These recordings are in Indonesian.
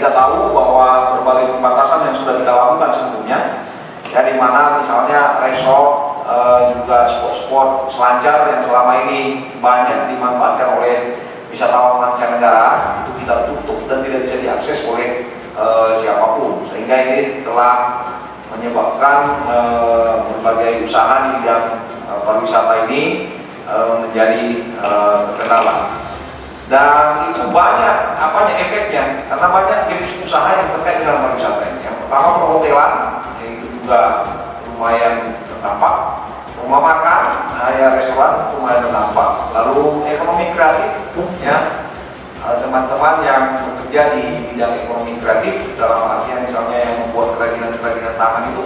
Kita tahu bahwa berbagai pembatasan yang sudah kita lakukan sebelumnya, ya, di mana misalnya resort, juga spot-spot selancar yang selama ini banyak dimanfaatkan oleh wisatawan mancanegara itu kita tutup dan tidak bisa diakses oleh siapapun, sehingga ini telah menyebabkan berbagai usaha di bidang pariwisata ini menjadi terkendala. Dan itu banyak efeknya, karena banyak jenis usaha yang terkait dengan pariwisata ini. Yang pertama perhotelan, itu juga lumayan terdampak. Rumah makan, ya restoran lumayan terdampak. Lalu ekonomi kreatif, ya, teman-teman yang bekerja di bidang ekonomi kreatif dalam artian misalnya yang membuat kerajinan-kerajinan tangan itu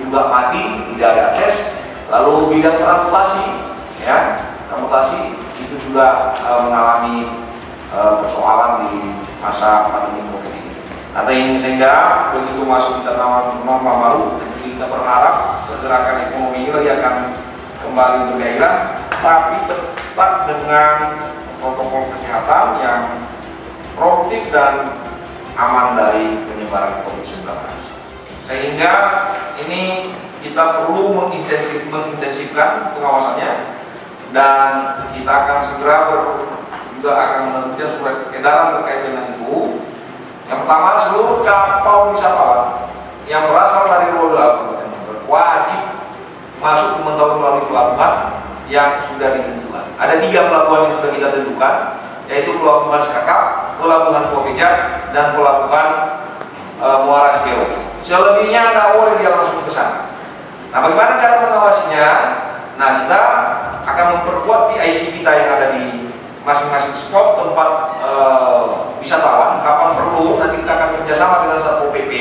juga mati, tidak ada akses. Lalu bidang transportasi, ya, transportasi itu juga mengalami persoalan di masa pandemi COVID ini. Nah, sehingga begitu masuk kita normal baru, kita berharap pergerakan ekonomi ini akan kembali bergairah, tapi tetap dengan protokol kesehatan yang produktif dan aman dari penyebaran COVID-19. Sehingga ini kita perlu mengintensifkan pengawasannya, dan kita akan segera juga akan menerbitkan surat edaran terkait dengan itu. Yang pertama, seluruh kapal wisatawan yang berasal dari luar Kabupaten Jember wajib masuk pemantauan melalui pelabuhan yang sudah ditentukan. Ada 3 pelabuhan yang sudah kita tentukan, yaitu Pelabuhan Sekakap, Pelabuhan Pokeja, dan Pelabuhan Muara Segero. Selebihnya nggak boleh dia langsung ke sana. Nah, bagaimana cara mengawasinya? Nah, kita akan memperkuat PIC kita yang ada di masing-masing spot tempat wisatawan. Kapan perlu, nanti kita akan kerjasama dengan Satpol PP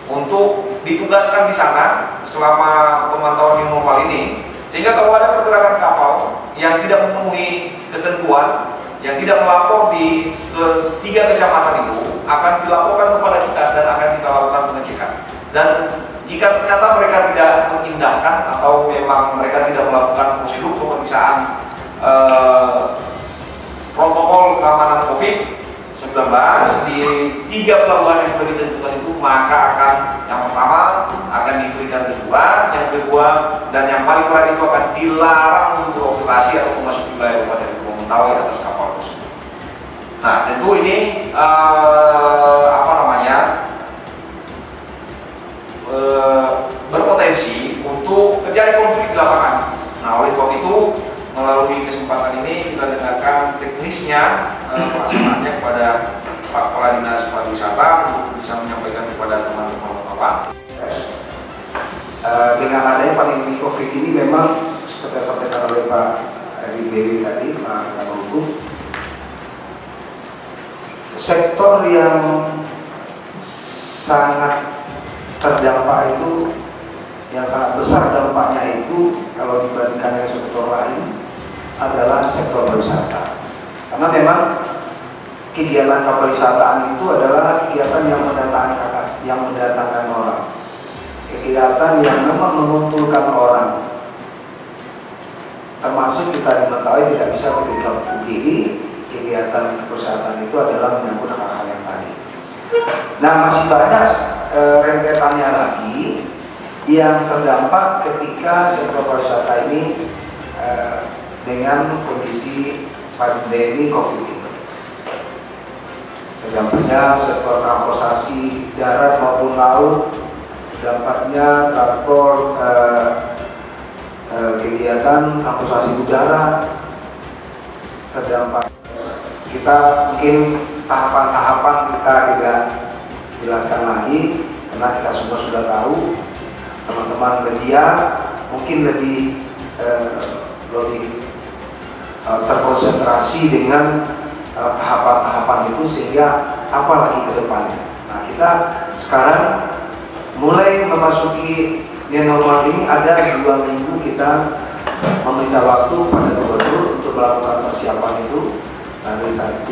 untuk ditugaskan di sana selama pemantauan new normal ini, sehingga kalau ada pergerakan kapal yang tidak memenuhi ketentuan, yang tidak melapor di 3 kecamatan itu, akan dilaporkan kepada kita dan akan kita lakukan pengecekan. Dan jika ternyata mereka tidak mengindahkan atau memang mereka tidak melakukan prosedur pemeriksaan protokol keamanan COVID-19 di 3 pelabuhan yang sudah ditentukan itu, maka akan yang pertama akan diberikan teguran, yang kedua dan yang paling berat itu akan dilarang untuk beroperasi atau masuk di wilayah Kabupaten Mentawai atas kapal tersebut. Nah, tentu ini berpotensi untuk terjadi konflik di lapangan. Nah, oleh sebab itu melalui kesempatan ini kita dengarkan teknisnya pelaksanaannya kepada Pak Kepala Dinas Pariwisata untuk bisa menyampaikan kepada teman-teman Bapak. Dengan adanya pandemi COVID ini memang seperti yang disampaikan oleh Pak RIBW tadi, Pak Kepala Hukum, sektor yang sangat terdampak itu, yang sangat besar dampaknya itu kalau dibandingkan dengan sektor lain adalah sektor pariwisata. Karena memang kegiatan kepariwisataan itu adalah kegiatan yang mendatangkan orang, kegiatan yang memang mengumpulkan orang. Termasuk kita di Mentawai tidak bisa kita pungkiri kegiatan kepariwisataan itu adalah menyangkut hal-hal yang tadi. Nah, masih banyak rentetannya lagi yang terdampak ketika sektor pariwisata ini dengan kondisi pandemi COVID ini. Dampaknya sektor transportasi darat maupun laut, dampaknya transport kegiatan transportasi udara terdampak. Kita mungkin tahapan-tahapan kita tidak jelaskan lagi karena kita semua sudah tahu. Teman-teman media mungkin lebih terkonsentrasi dengan tahapan-tahapan itu, sehingga apalagi ke depannya. Nah, kita sekarang mulai memasuki new normal ini ada 2 minggu kita meminta waktu pada tanggal 1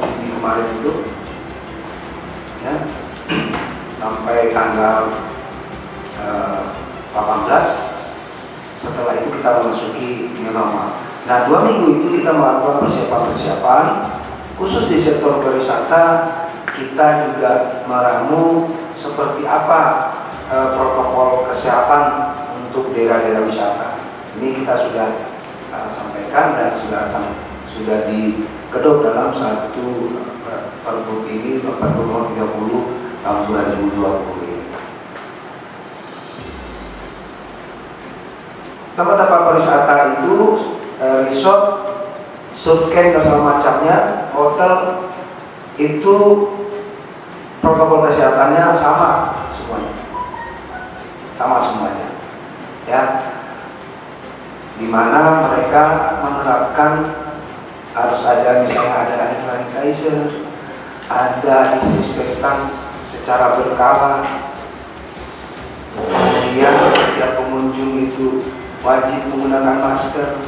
Juni kemarin itu, ya, sampai tanggal 18. Setelah itu kita memasuki new normal. Nah, 2 minggu itu kita melakukan persiapan-persiapan khusus di sektor pariwisata. Kita juga meramu seperti apa protokol kesehatan untuk daerah-daerah wisata. Ini kita sudah sampaikan dan sudah dikedok dalam satu Pergub ini Pergub nomor 30 tahun 2020 ini. Tempat-tempat pariwisata itu resort, surf camp dan segala macamnya, hotel itu protokol kesehatannya sama semuanya, ya. Dimana mereka menerapkan harus ada, misalnya ada hand sanitizer, ada disinfektan secara berkala, kemudian setiap pengunjung itu wajib menggunakan masker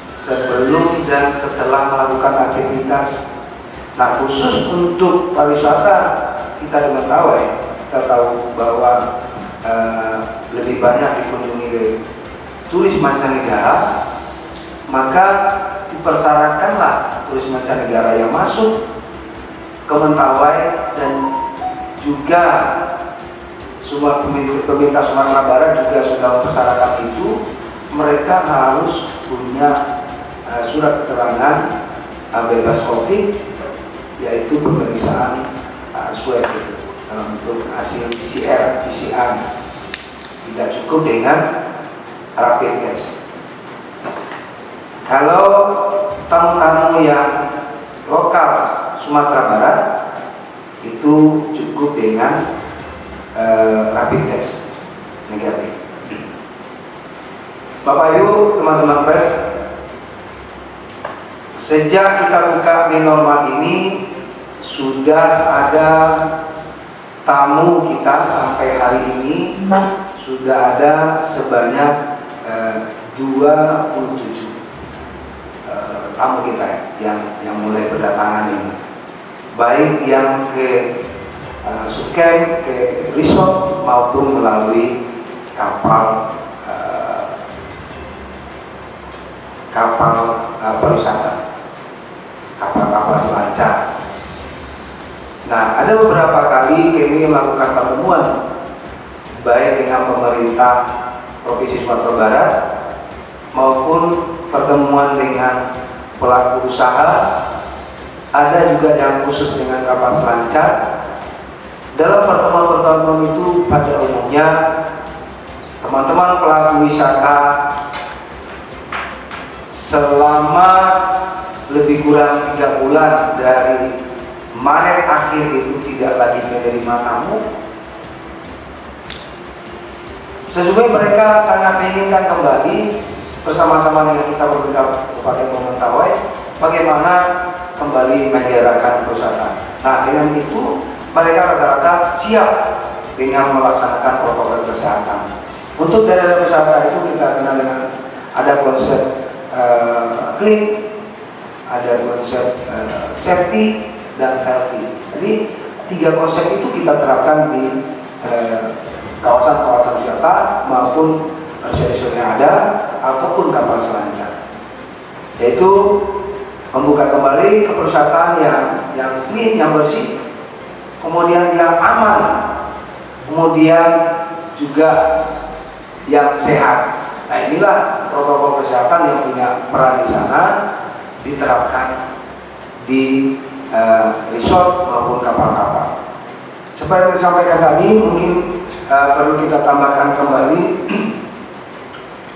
sebelum dan setelah melakukan aktivitas. Nah, khusus untuk pariwisata kita tahu bahwa lebih banyak dikunjungi oleh turis mancanegara, maka dipersyaratkanlah turis mancanegara yang masuk ke Mentawai dan juga semua pemerintah Sumatera Barat juga sudah mempersyaratkan itu, mereka harus punya surat keterangan bebas COVID, yaitu pemeriksaan swab itu dalam bentuk hasil PCR. Tidak cukup dengan rapid test. Kalau tamu-tamu yang lokal Sumatera Barat itu cukup dengan rapid test negatif. Bapak Ibu, teman-teman pers, sejak kita buka new normal ini sudah ada tamu kita sampai hari ini sudah ada sebanyak 27 tamu kita yang mulai berdatangan ini, baik yang ke surfcamp, ke resort maupun melalui kapal pariwisata, kapal selancar. Nah, ada beberapa kali kami melakukan pertemuan baik dengan pemerintah Provinsi Sumatera Barat maupun pertemuan dengan pelaku usaha. Ada juga yang khusus dengan kapal selancar. Dalam pertemuan-pertemuan itu pada umumnya teman-teman pelaku wisata selama lebih kurang 3 bulan dari Maret akhir itu tidak lagi menerima tamu. Sesungguhnya mereka sangat menginginkan kembali bersama-sama dengan kita Kabupaten Mentawai bagaimana kembali menggerakkan perusahaan. Nah, dengan itu mereka rata-rata siap dengan melaksanakan protokol kesehatan. Untuk daerah wisata itu kita kenal dengan ada konsep clean, ada konsep safety dan healthy. Jadi 3 konsep itu kita terapkan di kawasan-kawasan wisata maupun resort yang ada ataupun kapal selancar, yaitu membuka kembali keperusahaan yang clean, yang bersih, kemudian yang aman, kemudian juga yang sehat. Nah, inilah protokol kesehatan yang punya peran di sana diterapkan di resort maupun kapal-kapal. Seperti yang disampaikan tadi, mungkin perlu kita tambahkan kembali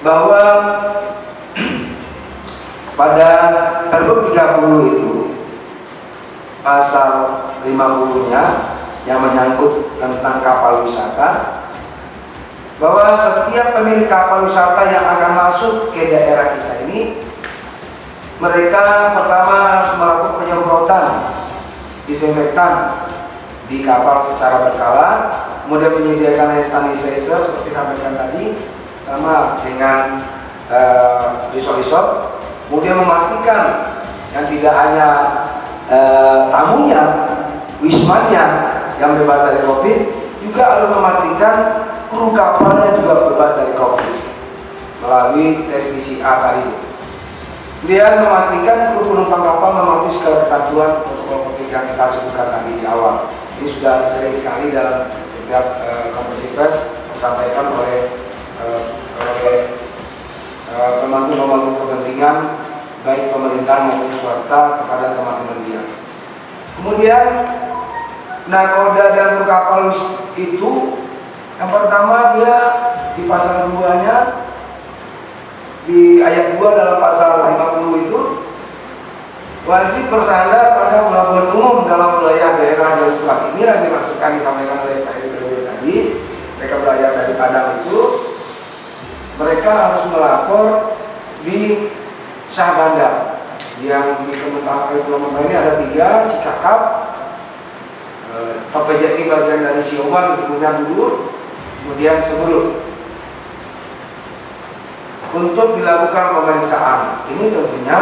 bahwa pada Pergub 30 itu pasal 50-nya yang menyangkut tentang kapal wisata, bahwa setiap pemilik kapal wisata yang akan masuk ke daerah kita ini, mereka pertama harus melakukan penyemprotan disinfektan di kapal secara berkala, kemudian menyediakan hand sanitizer seperti sampaikan tadi, sama dengan resort, kemudian memastikan yang tidak hanya tamunya, wismanya yang bebas dari COVID, juga harus memastikan kru kapalnya juga bebas dari COVID melalui tes PCR tadi. Kemudian memastikan kru penumpang kapal mematuhi segala ketentuan protokol COVID yang kita sebutkan tadi di awal. Ini sudah sering sekali dalam setiap konferensi pers disampaikan oleh pemangku kepentingan baik pemerintah maupun swasta kepada teman-teman dia. Kemudian nakoda dan kru kapal itu yang pertama dia di pasal 2-nya di ayat 2 dalam pasal 50 itu wajib bersandar pada pelabuhan umum dalam wilayah daerah yang telah inilah dimaksudkan disampaikan oleh Pak RW tadi. Mereka belajar dari Padang itu mereka harus melapor di Syah Bandar yang di Kementerian Perhubungan ini ada 3, Sikakap, PPJT bagian dari Sioman sebelumnya dulu, kemudian Seberut, untuk dilakukan pemeriksaan. Ini tentunya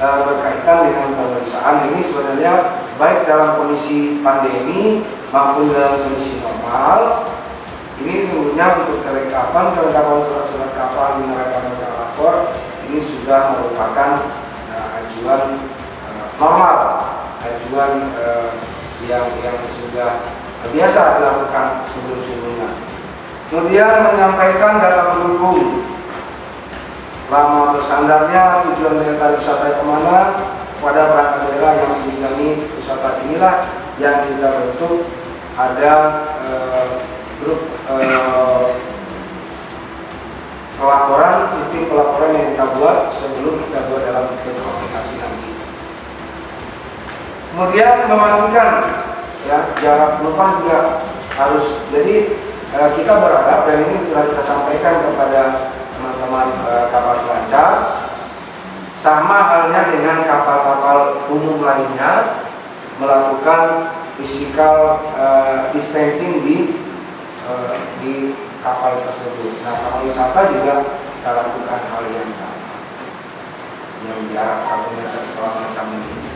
berkaitan dengan pemeriksaan ini sebenarnya baik dalam kondisi pandemi maupun dalam kondisi normal. Ini sebenarnya untuk kelengkapan surat-surat kapal di neraca lapor ini sudah merupakan ajuan normal, ajuan yang sudah biasa dilakukan sebelum-sebelumnya. Kemudian menyampaikan data pendukung lama bersandarnya, tujuan daya wisata kemana, pada perangkat daerah yang membidangi wisata inilah yang kita bentuk. Ada grup pelaporan, sistem pelaporan yang kita buat sebelum kita buat dalam bentuk aplikasi nanti. Kemudian memastikan ya jarak penumpang juga harus. Jadi kita berharap, dan ini sudah kita sampaikan kepada teman-teman kapal selancar, sama halnya dengan kapal-kapal umum lainnya, melakukan physical distancing di kapal tersebut. Nah, kapal wisata juga kita lakukan hal yang sama, yang jarak 1 meter setelah macam ini.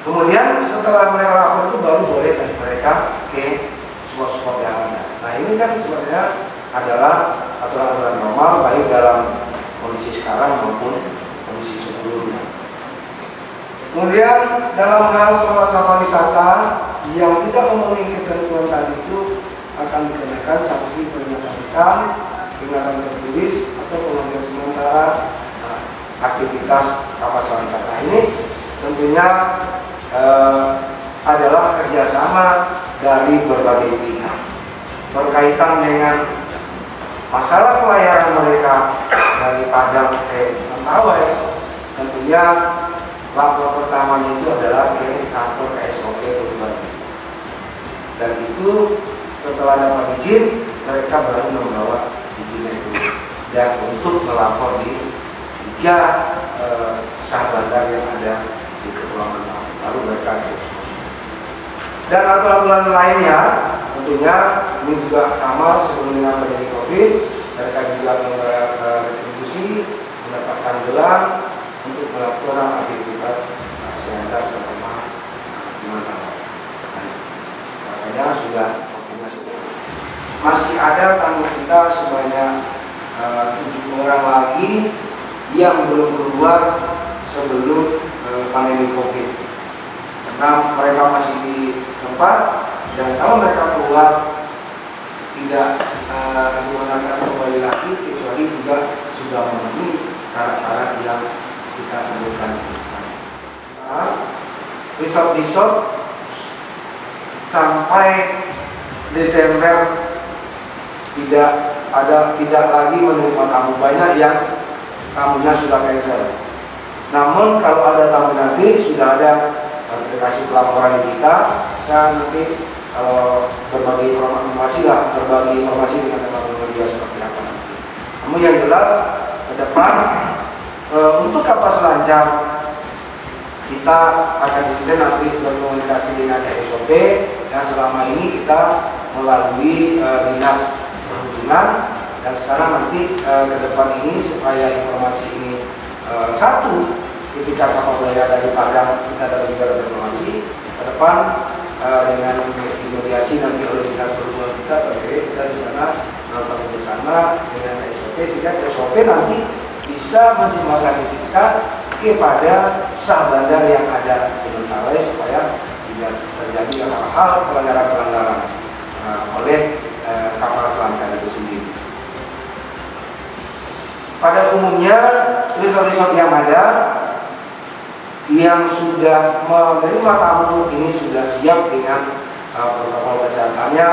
Kemudian setelah mereka lapor itu baru boleh mereka ke spot-spot yang ada. Nah, ini kan sebenarnya adalah aturan-aturan normal baik dalam kondisi sekarang maupun kondisi sebelumnya. Kemudian dalam hal kapal wisata yang tidak memenuhi ketentuan tadi itu akan dikenakan sanksi peringatan lisan, peringatan tertulis atau penghentian sementara aktivitas kapal selancar. Nah, ini tentunya adalah kerjasama dari berbagai pihak berkaitan dengan masalah pelayaran mereka dari Padang ke Mentawai. Tentunya lapor pertamanya itu adalah ke kantor KSOP Berbagi, dan itu setelah dapat izin mereka baru membawa izin itu dan untuk melapor di 3 Syah Bandar yang ada di Kepulauan Mentawai. Lalu mereka dan aturan lainnya tentunya ini juga sama sebelum dengan pandemi COVID. Mereka juga membayar restitusi, mendapatkan gelang untuk melakukan aktivitas selancar selama 5 tahun. Makanya sudah masih ada tamu kita sebanyak 7 orang lagi yang belum keluar sebelum pandemi COVID. Karena mereka masih di tempat, dan kalau mereka keluar tidak menggunakan kembali lagi kecuali juga sudah memenuhi syarat-syarat yang kita sebutkan. Resort sampai Desember tidak lagi menerima tamu. Banyak yang tamunya sudah cancel. Namun kalau ada tamu nanti sudah ada aplikasi pelaporan di kita, dan nanti berbagi informasi dengan teman-teman media seperti apa nanti. Namun yang jelas ke depan untuk kapal selancar kita akan nanti berkomunikasi dengan SOP yang selama ini kita melalui dinas perhubungan. kecenderungan, dan sekarang nanti ke depan ini supaya informasi ini satu, ketika kapal belayar dari Padang kita dapat juga informasi ke depan dengan mediasi nanti oleh dinas perhubungan kita, kita di sana melakukan bersama dengan SOP, sehingga SOP nanti bisa menjembatanikan kepada sah bandar yang ada di Mentawai supaya tidak terjadi hal-hal pelanggaran-pelanggaran oleh kapal selancar itu sendiri. Pada umumnya resort-resort yang ada yang sudah menerima tamu ini sudah siap dengan protokol kesehatannya,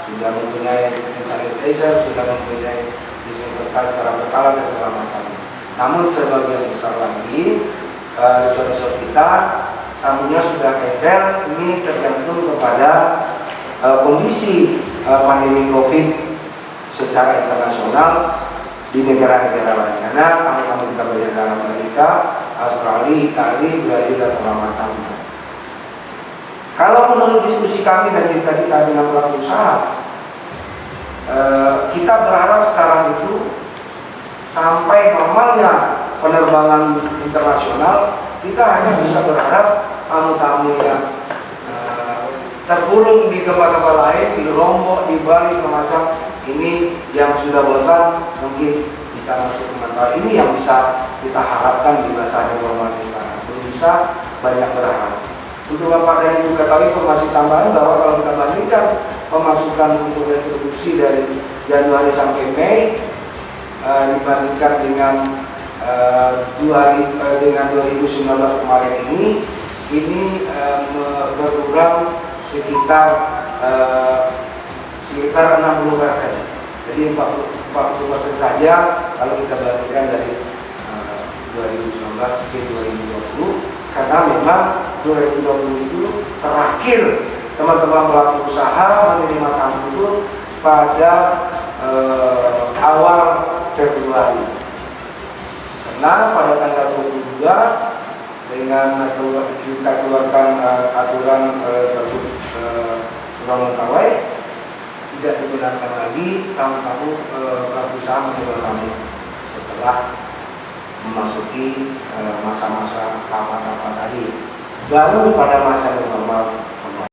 sudah mempunyai hand sanitizer, sudah mempunyai disinfektan secara berkala dan segala macamnya. Namun sebagian besar lagi resort-resort kita tamunya sudah cancel. Ini tergantung kepada kondisi pandemi COVID secara internasional di negara-negara lain, karena tamu-tamu kita banyak dalam Amerika, Australia, Italia, Brazil dan segala macamnya. Kalau menurut diskusi kami dan cerita kita dengan pelaku usaha, kita berharap sekarang itu sampai normalnya penerbangan internasional, kita hanya bisa berharap tamu-tamu yang terkurung di tempat-tempat lain, di Lombok, di Bali, semacam ini yang sudah bosan mungkin bisa masuk ke Mentawai. Ini yang bisa kita harapkan di masa normal sekarang. Belum bisa banyak berharap. Untuk Bapak dan Ibu ketahui informasi tambahan bahwa kalau kita bandingkan pemasukan untuk reproduksi dari Januari sampai Mei dibandingkan dengan 2019 kemarin ini berkurang sekitar 60%. Jadi 40% saja kalau kita bandingkan dari 2019 ke 2020, karena memang 2020 itu terakhir teman-teman pelaku usaha menerima tamu itu pada awal Februari. Karena pada tanggal 22 dengan kita keluarkan aturan Mentawai, tidak digunakan lagi tamu-tamu pelaku usaha menerima tamu setelah memasuki masa-masa apa-apa tadi. Baru pada masa normal